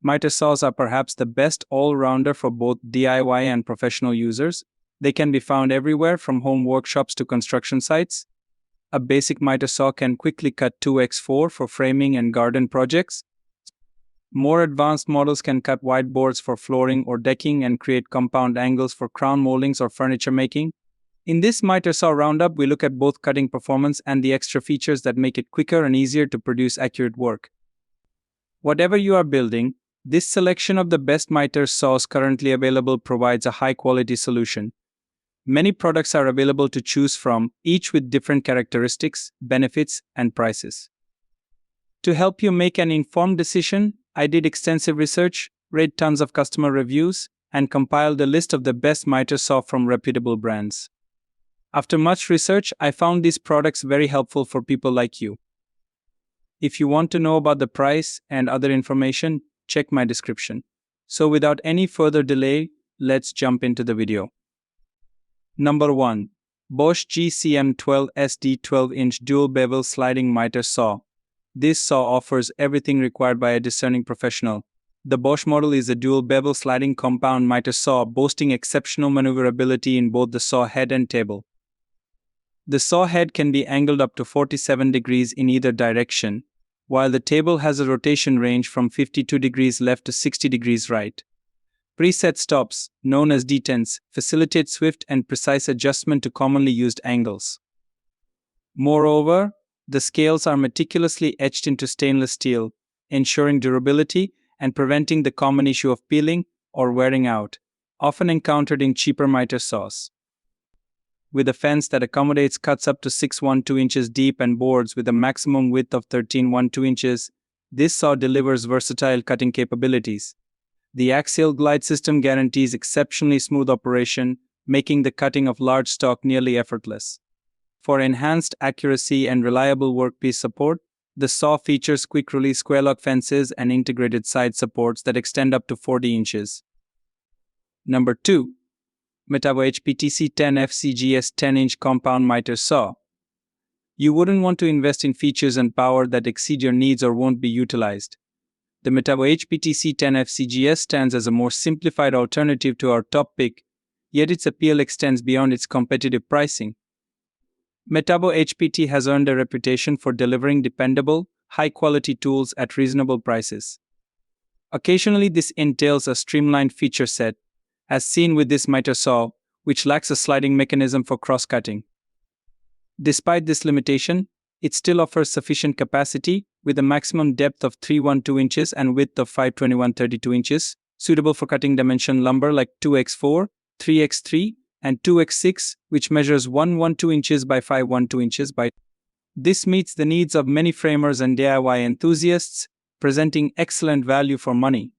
miter saws are perhaps the best all-rounder for both DIY and professional users. They can be found everywhere from home workshops to construction sites. A basic miter saw can quickly cut 2x4 for framing and garden projects. More advanced models can cut wide boards for flooring or decking and create compound angles for crown moldings or furniture making. In this miter saw roundup, we look at both cutting performance and the extra features that make it quicker and easier to produce accurate work. Whatever you are building, this selection of the best miter saws currently available provides a high-quality solution. Many products are available to choose from, each with different characteristics, benefits, and prices. To help you make an informed decision, I did extensive research, read tons of customer reviews, and compiled a list of the best miter saw from reputable brands. After much research, I found these products very helpful for people like you. If you want to know about the price and other information, check my description. So without any further delay, let's jump into the video. Number 1. Bosch GCM12 SD 12-inch dual bevel sliding miter saw. This saw offers everything required by a discerning professional. The Bosch model is a dual bevel sliding compound miter saw boasting exceptional maneuverability in both the saw head and table. The saw head can be angled up to 47 degrees in either direction, while the table has a rotation range from 52 degrees left to 60 degrees right. Preset stops, known as detents, facilitate swift and precise adjustment to commonly used angles. Moreover, the scales are meticulously etched into stainless steel, ensuring durability and preventing the common issue of peeling or wearing out, often encountered in cheaper miter saws. With a fence that accommodates cuts up to 6.12 inches deep and boards with a maximum width of 13.12 inches, this saw delivers versatile cutting capabilities. The axial glide system guarantees exceptionally smooth operation, making the cutting of large stock nearly effortless. For enhanced accuracy and reliable workpiece support, the saw features quick-release square-lock fences and integrated side supports that extend up to 40 inches. Number 2. Metabo HPTC10 FCGS 10-inch compound miter saw. You wouldn't want to invest in features and power that exceed your needs or won't be utilized. The Metabo HPTC10 FCGS stands as a more simplified alternative to our top pick, yet its appeal extends beyond its competitive pricing. Metabo HPT has earned a reputation for delivering dependable, high-quality tools at reasonable prices. Occasionally, this entails a streamlined feature set, as seen with this miter saw, which lacks a sliding mechanism for cross-cutting. Despite this limitation, it still offers sufficient capacity, with a maximum depth of 3.12 inches and width of 5.21/32 inches, suitable for cutting dimension lumber like 2x4, 3x3, and 2x6, which measures 1.12 inches by 5.12 inches by. This meets the needs of many framers and DIY enthusiasts, presenting excellent value for money.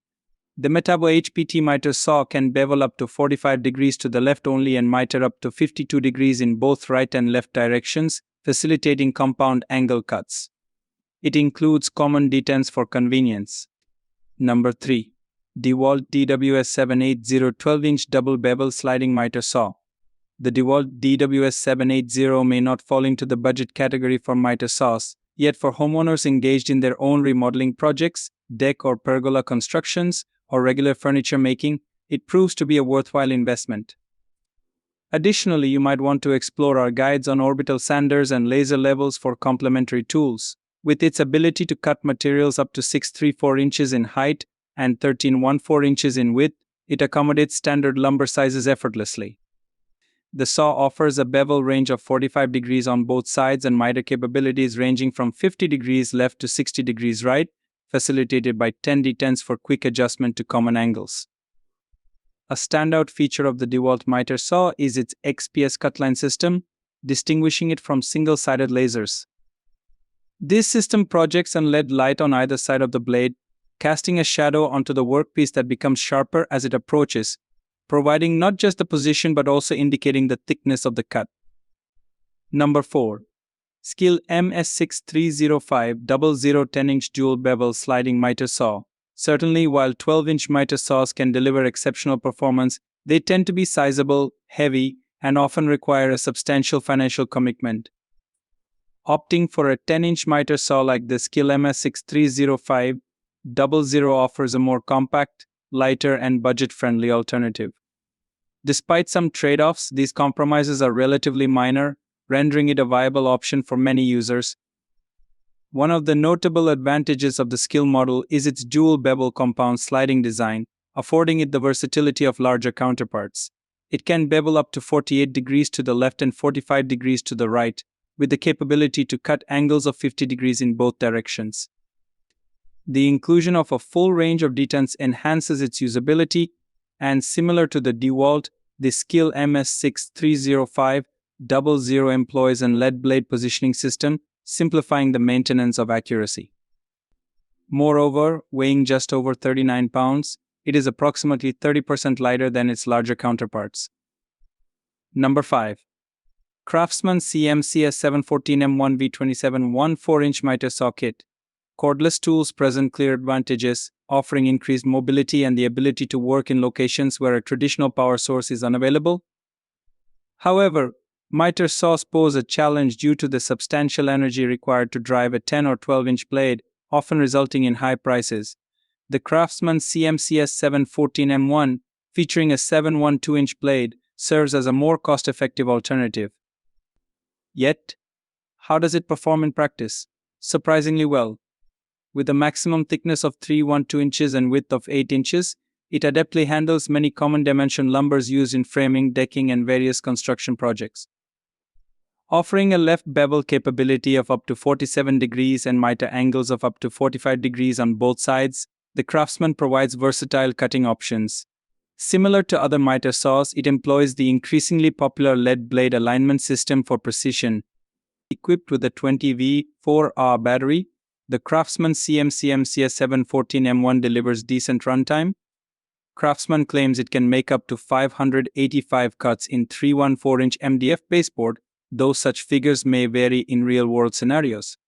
The Metabo HPT miter saw can bevel up to 45 degrees to the left only and miter up to 52 degrees in both right and left directions, facilitating compound angle cuts. It includes common detents for convenience. Number 3. DeWalt DWS780 12-inch double bevel sliding miter saw. The DeWalt DWS780 may not fall into the budget category for miter saws, yet for homeowners engaged in their own remodeling projects, deck or pergola constructions, or regular furniture making, it proves to be a worthwhile investment. Additionally, you might want to explore our guides on orbital sanders and laser levels for complementary tools. With its ability to cut materials up to 6.34 inches in height and 13.14 inches in width, it accommodates standard lumber sizes effortlessly. The saw offers a bevel range of 45 degrees on both sides and miter capabilities ranging from 50 degrees left to 60 degrees right, facilitated by 10 detents for quick adjustment to common angles. A standout feature of the DeWalt miter saw is its XPS cutline system, distinguishing it from single-sided lasers. This system projects and LED light on either side of the blade, casting a shadow onto the workpiece that becomes sharper as it approaches, providing not just the position but also indicating the thickness of the cut. Number 4. Skill MS6305 00 10-inch dual bevel sliding miter saw. Certainly, while 12-inch miter saws can deliver exceptional performance, they tend to be sizable, heavy, and often require a substantial financial commitment. Opting for a 10-inch miter saw like the Skill MS6305 00 offers a more compact, lighter, and budget-friendly alternative. Despite some trade-offs, these compromises are relatively minor, rendering it a viable option for many users. One of the notable advantages of the skill model is its dual bevel compound sliding design, affording it the versatility of larger counterparts. It can bevel up to 48 degrees to the left and 45 degrees to the right, with the capability to cut angles of 50 degrees in both directions. The inclusion of a full range of detents enhances its usability, and similar to the DeWalt, the Skill MS630500 employs a lead blade positioning system, simplifying the maintenance of accuracy. Moreover, weighing just over 39 pounds, it is approximately 30% lighter than its larger counterparts. Number 5. Craftsman CMCS714M1 V27 1/4-inch miter saw kit. Cordless tools present clear advantages, offering increased mobility and the ability to work in locations where a traditional power source is unavailable. However, miter saws pose a challenge due to the substantial energy required to drive a 10 or 12-inch blade, often resulting in high prices. The Craftsman CMCS714M1, featuring a 712-inch blade, serves as a more cost-effective alternative. Yet, how does it perform in practice? Surprisingly well. With a maximum thickness of 312 inches and width of 8 inches, it adeptly handles many common dimension lumbers used in framing, decking, and various construction projects. Offering a left bevel capability of up to 47 degrees and miter angles of up to 45 degrees on both sides, the Craftsman provides versatile cutting options. Similar to other miter saws, it employs the increasingly popular lead blade alignment system for precision. Equipped with a 20V 4Ah battery, the Craftsman CMCS714M1 delivers decent runtime. Craftsman claims it can make up to 585 cuts in 314-inch MDF baseboard, though such figures may vary in real-world scenarios.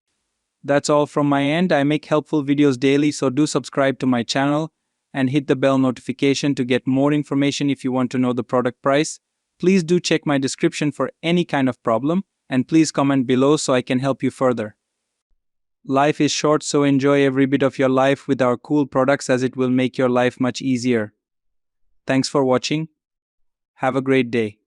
That's all from my end. I make helpful videos daily, so do subscribe to my channel and hit the bell notification to get more information. If you want to know the product price, please do check my description for any kind of problem, and please comment below so I can help you further. Life is short, so enjoy every bit of your life with our cool products, as it will make your life much easier. Thanks for watching. Have a great day.